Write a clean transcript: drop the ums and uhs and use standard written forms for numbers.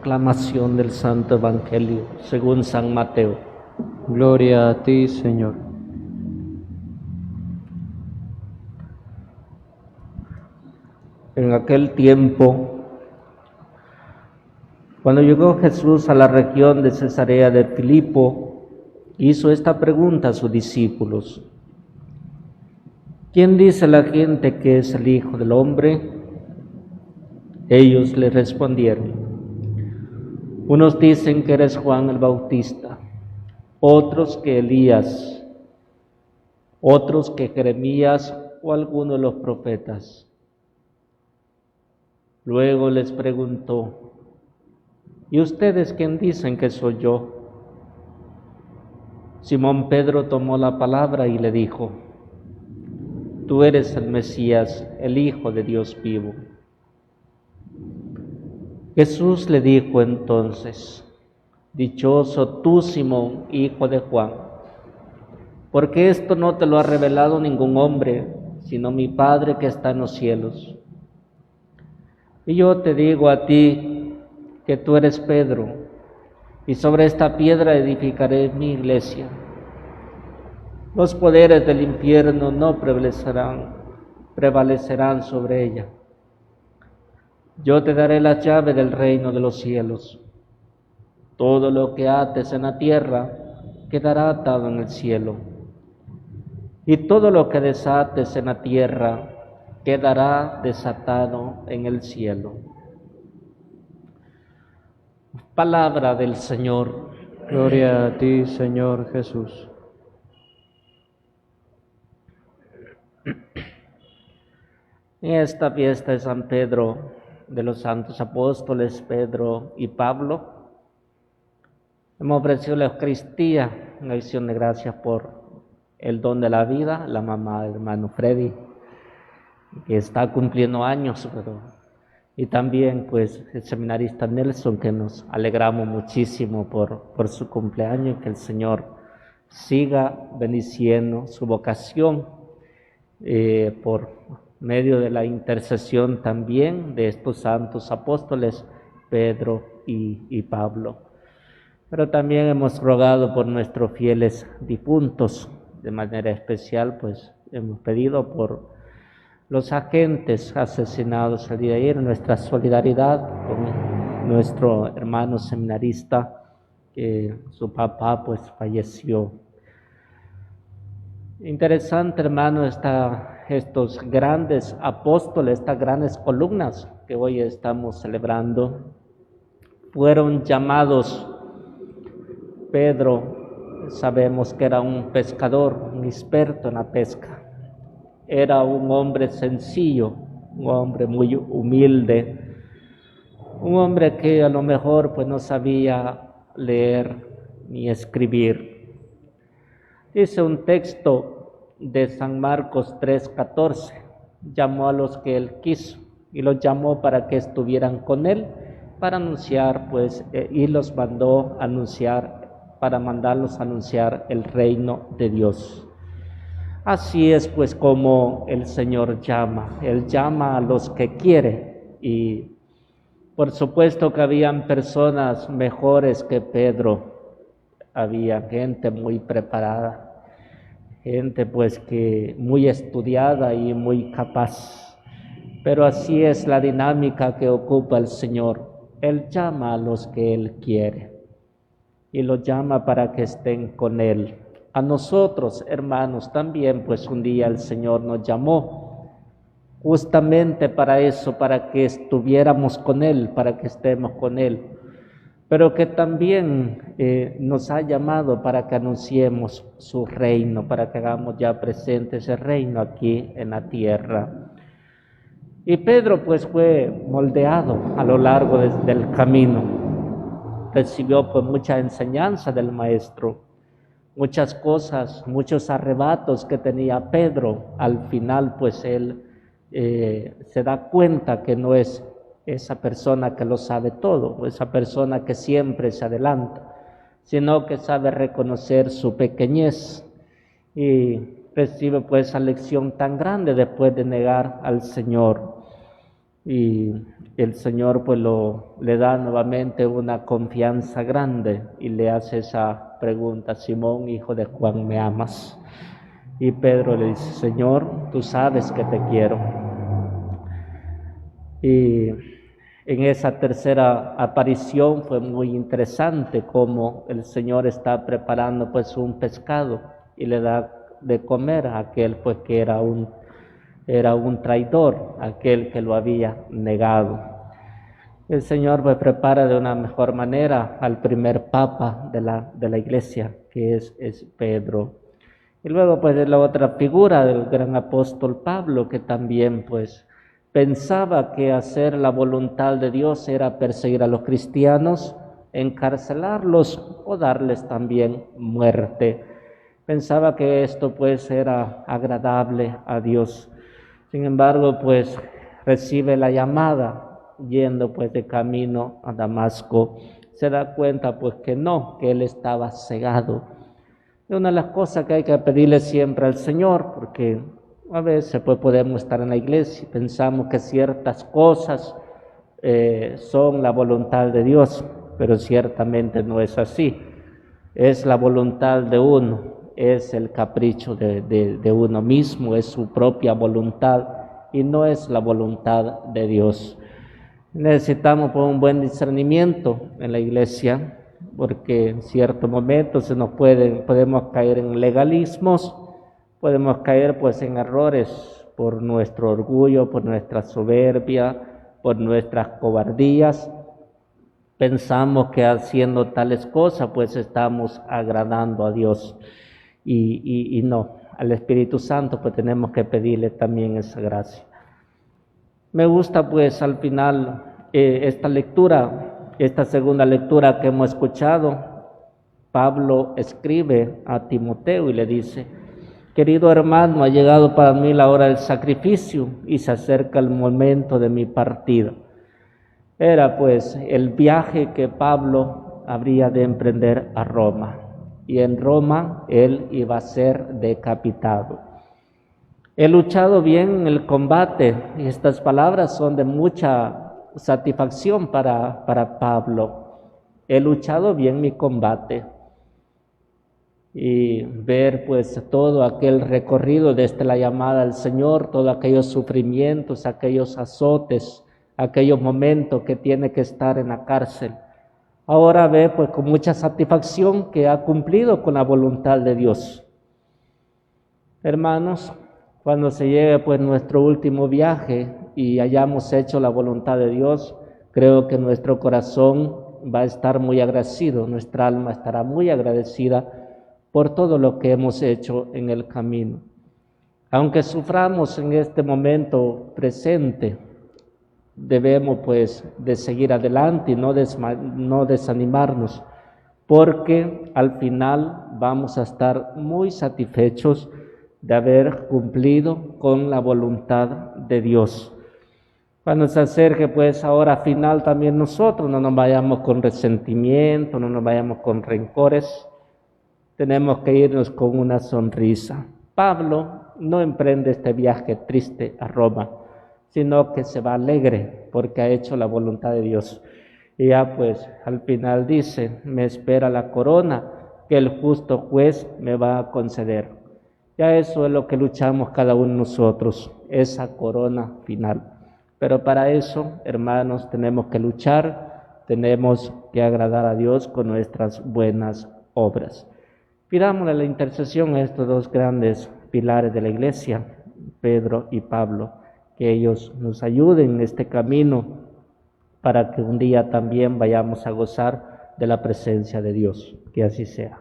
Proclamación del Santo Evangelio según San Mateo. Gloria a ti, Señor. En aquel tiempo, cuando llegó Jesús a la región de Cesarea de Filipo, hizo esta pregunta a sus discípulos: ¿quién dice la gente que es el Hijo del Hombre? Ellos le respondieron: unos dicen que eres Juan el Bautista, otros que Elías, otros que Jeremías o alguno de los profetas. Luego les preguntó: ¿y ustedes quién dicen que soy yo? Simón Pedro tomó la palabra y le dijo: tú eres el Mesías, el Hijo de Dios vivo. Jesús le dijo entonces: dichoso tú, Simón, hijo de Juan, porque esto no te lo ha revelado ningún hombre, sino mi Padre que está en los cielos. Y yo te digo a ti que tú eres Pedro, y sobre esta piedra edificaré mi iglesia. Los poderes del infierno no prevalecerán sobre ella. Yo te daré la llave del reino de los cielos. Todo lo que ates en la tierra quedará atado en el cielo, y todo lo que desates en la tierra quedará desatado en el cielo. Palabra del Señor. Gloria a ti, Señor Jesús. En esta fiesta de San Pedro, de los santos apóstoles Pedro y Pablo, hemos ofrecido la Eucaristía en acción de gracias por el don de la vida, la mamá del hermano Freddy, que está cumpliendo años, y también pues el seminarista Nelson, que nos alegramos muchísimo por su cumpleaños, que el Señor siga bendiciendo su vocación por medio de la intercesión también de estos santos apóstoles Pedro y Pablo. Pero también hemos rogado por nuestros fieles difuntos, de manera especial pues hemos pedido por los agentes asesinados el día de ayer, nuestra solidaridad con nuestro hermano seminarista, que su papá pues falleció. Interesante, hermano, estos grandes apóstoles, estas grandes columnas que hoy estamos celebrando, fueron llamados. Pedro, sabemos que era un pescador, un experto en la pesca. Era un hombre sencillo, un hombre muy humilde, un hombre que a lo mejor pues no sabía leer ni escribir. Dice un texto de San Marcos 3:14, llamó a los que él quiso y los llamó para que estuvieran con él, para anunciar pues, y los mandó anunciar, para mandarlos a anunciar el reino de Dios. Así es pues como el Señor llama, Él llama a los que quiere, y por supuesto que habían personas mejores que Pedro, había gente muy preparada, gente pues que muy estudiada y muy capaz, pero así es la dinámica que ocupa el Señor. Él llama a los que Él quiere y los llama para que estén con Él. A nosotros, hermanos, también pues un día el Señor nos llamó justamente para eso, para que estuviéramos con Él, para que estemos con Él, pero que también nos ha llamado para que anunciemos su reino, para que hagamos ya presente ese reino aquí en la tierra. Y Pedro pues fue moldeado a lo largo del camino, recibió pues mucha enseñanza del Maestro, muchas cosas, muchos arrebatos que tenía Pedro. Al final pues él se da cuenta que no es esa persona que lo sabe todo, esa persona que siempre se adelanta, sino que sabe reconocer su pequeñez y recibe pues esa lección tan grande después de negar al Señor. Y el Señor pues le da nuevamente una confianza grande y le hace esa pregunta: Simón, hijo de Juan, ¿me amas? Y Pedro le dice: Señor, tú sabes que te quiero. Y en esa tercera aparición fue muy interesante cómo el Señor está preparando pues un pescado y le da de comer a aquel pues que era un traidor, aquel que lo había negado. El Señor pues prepara de una mejor manera al primer papa de la iglesia, que es Pedro. Y luego pues de la otra figura del gran apóstol Pablo, que también pues pensaba que hacer la voluntad de Dios era perseguir a los cristianos, encarcelarlos o darles también muerte. Pensaba que esto pues era agradable a Dios. Sin embargo, pues recibe la llamada yendo pues de camino a Damasco. Se da cuenta pues que no, que él estaba cegado. Es una de las cosas que hay que pedirle siempre al Señor, porque a veces pues podemos estar en la iglesia y pensamos que ciertas cosas son la voluntad de Dios, pero ciertamente no es así. Es la voluntad de uno, es el capricho de uno mismo, es su propia voluntad y no es la voluntad de Dios. Necesitamos pues, un buen discernimiento en la iglesia, porque en ciertos momentos podemos caer en legalismos, podemos caer pues en errores por nuestro orgullo, por nuestra soberbia, por nuestras cobardías. Pensamos que haciendo tales cosas pues estamos agradando a Dios y no, al Espíritu Santo pues tenemos que pedirle también esa gracia. Me gusta pues al final esta segunda lectura que hemos escuchado. Pablo escribe a Timoteo y le dice: querido hermano, ha llegado para mí la hora del sacrificio y se acerca el momento de mi partida. Era pues el viaje que Pablo habría de emprender a Roma, y en Roma él iba a ser decapitado. He luchado bien el combate, y estas palabras son de mucha satisfacción para Pablo. He luchado bien mi combate. Y ver pues todo aquel recorrido desde la llamada al Señor, todos aquellos sufrimientos, aquellos azotes, aquellos momentos que tiene que estar en la cárcel. Ahora ve pues con mucha satisfacción que ha cumplido con la voluntad de Dios. Hermanos, cuando se llegue pues nuestro último viaje y hayamos hecho la voluntad de Dios, creo que nuestro corazón va a estar muy agradecido, nuestra alma estará muy agradecida por todo lo que hemos hecho en el camino. Aunque suframos en este momento presente, debemos pues de seguir adelante y no desanimarnos, porque al final vamos a estar muy satisfechos de haber cumplido con la voluntad de Dios. Cuando se acerque pues ahora final también nosotros, no nos vayamos con resentimiento, no nos vayamos con rencores, tenemos que irnos con una sonrisa. Pablo no emprende este viaje triste a Roma, sino que se va alegre porque ha hecho la voluntad de Dios. Y ya pues al final dice: me espera la corona que el justo juez me va a conceder. Ya eso es lo que luchamos cada uno de nosotros, esa corona final. Pero para eso, hermanos, tenemos que luchar, tenemos que agradar a Dios con nuestras buenas obras. Pidámosle la intercesión a estos dos grandes pilares de la iglesia, Pedro y Pablo, que ellos nos ayuden en este camino para que un día también vayamos a gozar de la presencia de Dios. Que así sea.